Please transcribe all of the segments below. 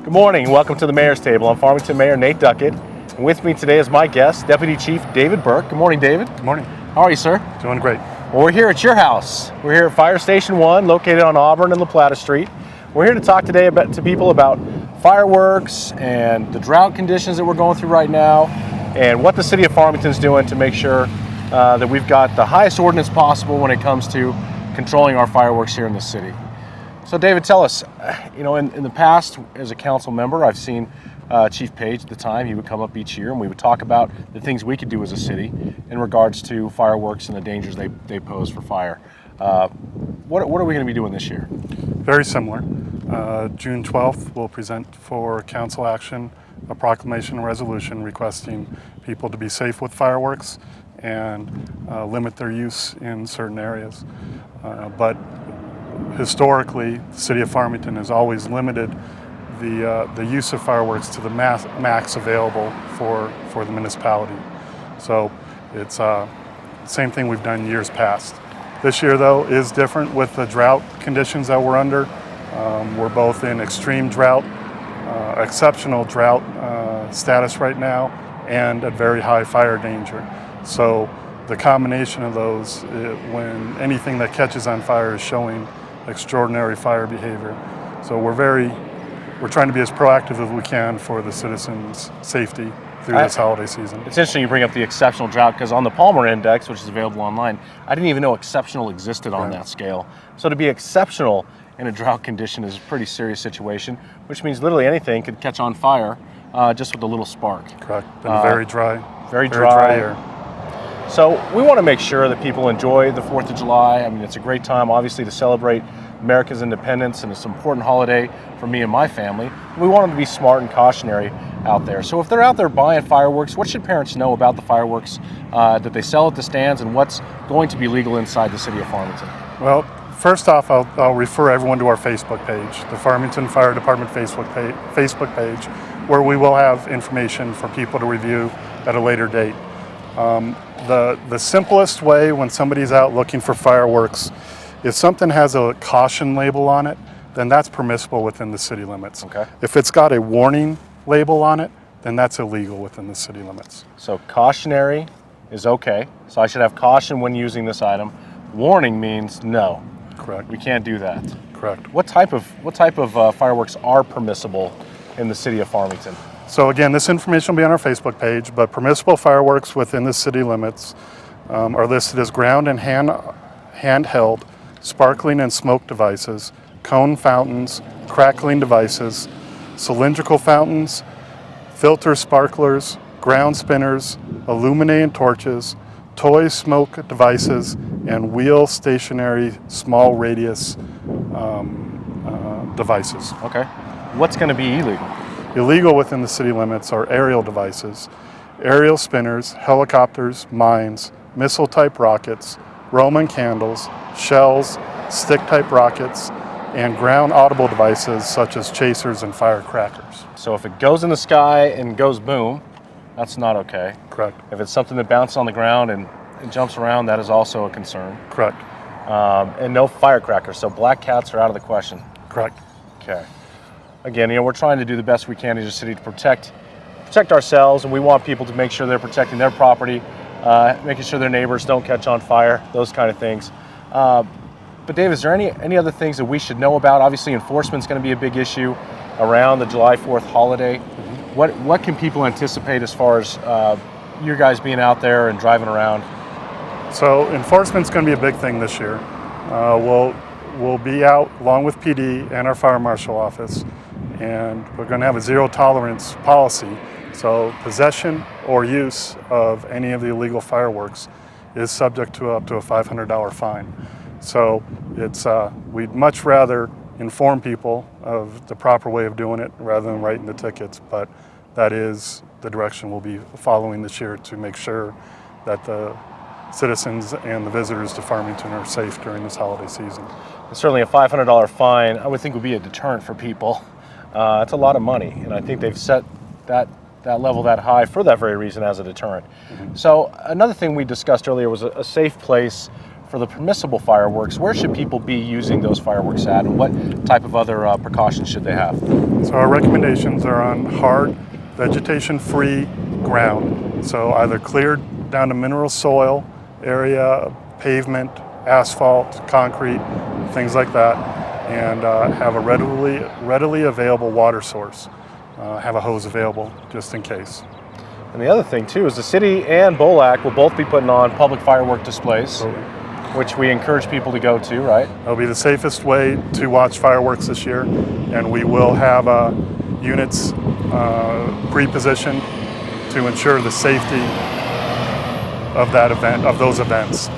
Good morning and welcome to the Mayor's Table. I'm Farmington Mayor Nate Duckett. And with me today is my guest, Deputy Chief David Burke. Good morning, David. Good morning. How are you, sir? Doing great. Well, we're here at your house. We're here at Fire Station 1, located on Auburn and La Plata Street. We're here to talk today to people about fireworks and the drought conditions that we're going through right now and what the city of Farmington is doing to make sure that we've got the highest ordinance possible when it comes to controlling our fireworks here in the city. So David, tell us, in the past as a council member, I've seen Chief Page at the time. He would come up each year and we would talk about the things we could do as a city in regards to fireworks and the dangers they pose for fire. What are we going to be doing this year? Very similar. June 12th, we'll present for council action a proclamation and resolution requesting people to be safe with fireworks and limit their use in certain areas. But historically, the city of Farmington has always limited the use of fireworks to the max available for the municipality. So it's the same thing we've done years past. This year, though, is different with the drought conditions that we're under. We're both in extreme drought, exceptional drought status right now, and at very high fire danger. So the combination of those, when anything that catches on fire is showing extraordinary fire behavior. So we're trying to be as proactive as we can for the citizens' safety through this holiday season. It's interesting you bring up the exceptional drought because on the Palmer Index, which is available online, I didn't even know exceptional existed on that scale. So to be exceptional in a drought condition is a pretty serious situation, which means literally anything could catch on fire just with a little spark. Correct. Been very dry air. So we want to make sure that people enjoy the 4th of July. I mean, it's a great time, obviously, to celebrate America's independence, and it's an important holiday for me and my family. We want them to be smart and cautionary out there. So if they're out there buying fireworks, what should parents know about the fireworks that they sell at the stands and what's going to be legal inside the city of Farmington? Well, first off, I'll refer everyone to our Facebook page, the Farmington Fire Department Facebook page, where we will have information for people to review at a later date. The simplest way when somebody's out looking for fireworks, if something has a caution label on it, then that's permissible within the city limits. Okay. If it's got a warning label on it, then that's illegal within the city limits. So cautionary is okay. So I should have caution when using this item. Warning means no. Correct. We can't do that. Correct. What type of fireworks are permissible in the city of Farmington? So again, this information will be on our Facebook page, but permissible fireworks within the city limits are listed as ground and handheld, sparkling and smoke devices, cone fountains, crackling devices, cylindrical fountains, filter sparklers, ground spinners, illuminating torches, toy smoke devices, and wheel stationary small radius devices. Okay. What's going to be illegal? Illegal within the city limits are aerial devices, aerial spinners, helicopters, mines, missile-type rockets, Roman candles, shells, stick-type rockets, and ground audible devices such as chasers and firecrackers. So if it goes in the sky and goes boom, that's not okay. Correct. If it's something that bounces on the ground and jumps around, that is also a concern. Correct. And no firecrackers, so black cats are out of the question. Correct. Okay. Again, we're trying to do the best we can as a city to protect ourselves, and we want people to make sure they're protecting their property, making sure their neighbors don't catch on fire, those kind of things. But Dave, is there any other things that we should know about? Obviously, enforcement's going to be a big issue around the July 4th holiday. Mm-hmm. What can people anticipate as far as you guys being out there and driving around? So enforcement's going to be a big thing this year. We'll be out along with PD and our fire marshal office, and we're going to have a zero tolerance policy. So possession or use of any of the illegal fireworks is subject to up to a $500 fine. So we'd much rather inform people of the proper way of doing it rather than writing the tickets, but that is the direction we'll be following this year to make sure that the citizens and the visitors to Farmington are safe during this holiday season. Certainly a $500 fine, I would think, would be a deterrent for people. It's a lot of money, and I think they've set that level that high for that very reason as a deterrent. Mm-hmm. So another thing we discussed earlier was a safe place for the permissible fireworks. Where should people be using those fireworks at, and what type of other precautions should they have? So our recommendations are on hard, vegetation-free ground. So either cleared down to mineral soil area, pavement, asphalt, concrete, things like that, and have a readily available water source. Have a hose available just in case. And the other thing too is the city and BOLAC will both be putting on public firework displays, which we encourage people to go to, right? It'll be the safest way to watch fireworks this year, and we will have units pre-positioned to ensure the safety of that event, of those events.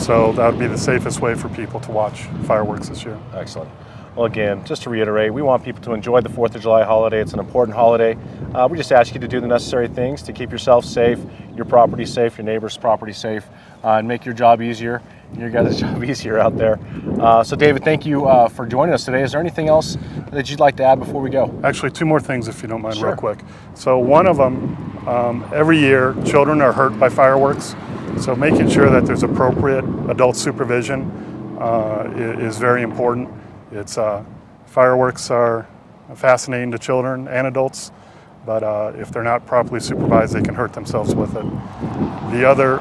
So that would be the safest way for people to watch fireworks this year. Excellent. Well, again, just to reiterate, we want people to enjoy the 4th of July holiday. It's an important holiday. We just ask you to do the necessary things to keep yourself safe, your property safe, your neighbor's property safe, and make your job easier, and your guys' job easier out there. So David, thank you for joining us today. Is there anything else that you'd like to add before we go? Actually, 2 more things if you don't mind. Sure. Real quick. So one of them, every year children are hurt by fireworks, so making sure that there's appropriate adult supervision is very important. Fireworks are fascinating to children and adults, but if they're not properly supervised, they can hurt themselves with it. The other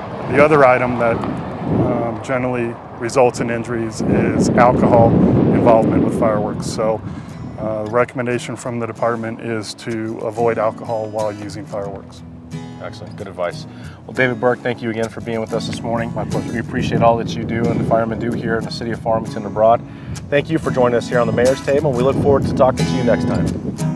item that generally results in injuries is alcohol involvement with fireworks. So the recommendation from the department is to avoid alcohol while using fireworks. Excellent, good advice. Well, David Burke, thank you again for being with us this morning. My pleasure. We appreciate all that you do and the firemen do here in the city of Farmington and abroad. Thank you for joining us here on the Mayor's Table. We look forward to talking to you next time.